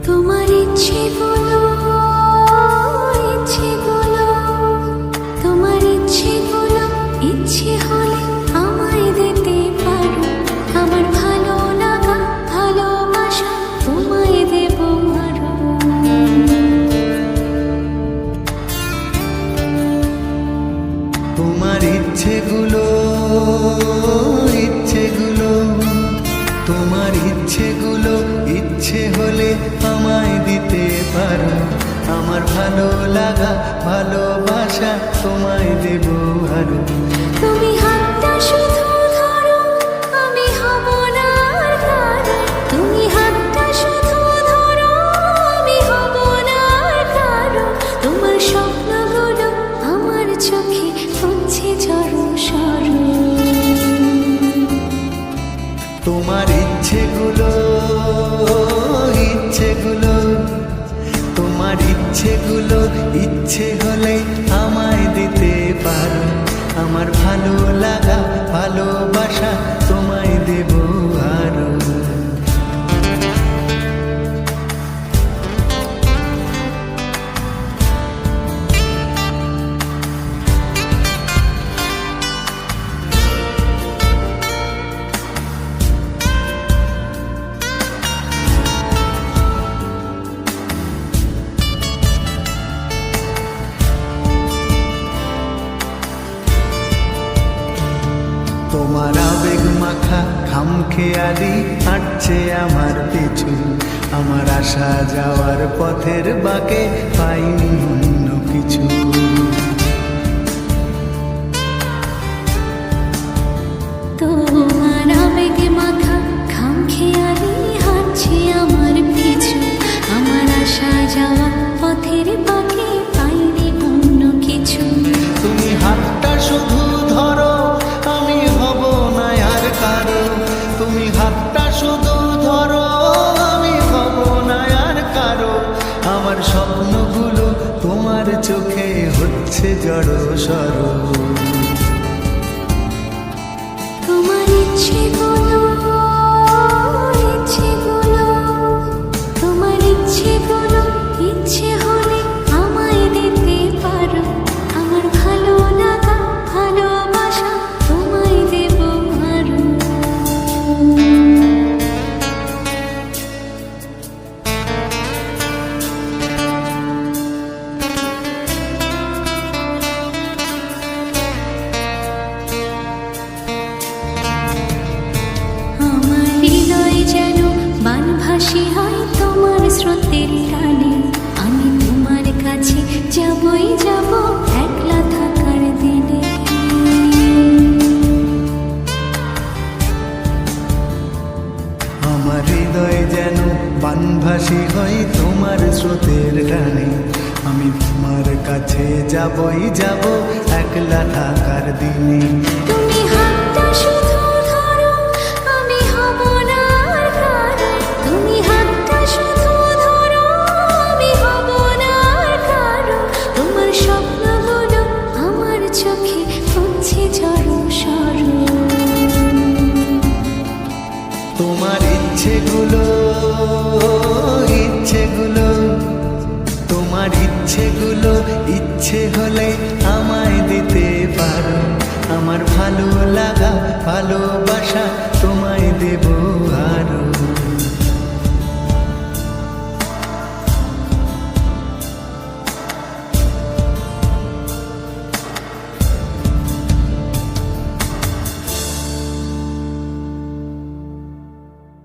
তোমার ইচ্ছেগুলো তোমার ইচ্ছেগুলো ইচ্ছে হলে আমায় দিতে পারো। আমার ভালো লাগা ভালোবাসা তোমায় দেব আরো। তোমার ইচ্ছেগুলো তোমার ইচ্ছেগুলো ইচ্ছে হলে আমায় দিতে পারো। আমার ভালো লাগা ভালোবাসা তোমায় দেব আরো। তুমি হাতটা শুধু ধরো, আমি হব না আর কারো। তুমি হাতটা শুধু ধরো, আমি হব না আর কারো। তোমার স্বপ্নগুলো আমার চোখে হচ্ছে ঝড় সরো। তোমার ইচ্ছেগুলো তোমার ইচ্ছেগুলো ইচ্ছে হলে আমায় দিতে পারো। আমার ভালো লাগা ভালোবাসা তোমায় দেব আরো। তোমার আবেগ মাখা খামখেয়ালি হাঁটছে আমার পিছু। আমার আসা যাওয়ার পথের বাঁকে পাইনি অন্য কিছু। তোমার আবেগ মাখা খামখেয়ালি হাঁটছে আমার পিছু। আমার আসা যাওয়া পথের বাঁকে পাইনি অন্য কিছু। তুমি হাতটা শুধু ধরো, আমি হব না আর কারো। তুমি হাতটা শুধু ধরো, আমি হব না আর কারো। আমার স্বপ্নগুলো তোমার চোখে হচ্ছে জড় সরো। তোমার ইচ্ছেগুলো তোমার ইচ্ছেগুলো ইচ্ছে হলে আমায় দিতে পারো। আমার ভালো লাগা ভালোবাসা তোমায় দেব আরো। আমার হৃদয় যেন বানভাসী হয় তোমার স্রোতের টানে। আমি তোমার কাছে যাবই যাব একলা থাকার দিনে। আমার হৃদয় যেন বানভাসী হয় তোমার স্রোতের টানে। আমি তোমার কাছে যাবই যাব একলা থাকার দিনে। তুমি হাতটা শুধু ধরো, আমি হব না আর কারো। তুমি হাতটা শুধু ধরো, আমি হব না আর কারো। তোমার স্বপ্নগুলো আমার চোখে হচ্ছে ঝড় সরো। তোমার ইচ্ছেগুলো তোমার ইচ্ছেগুলো ইচ্ছে হলে আমায় দিতে পারো। আমার ভালো লাগা ভালোবাসা তোমায় দেব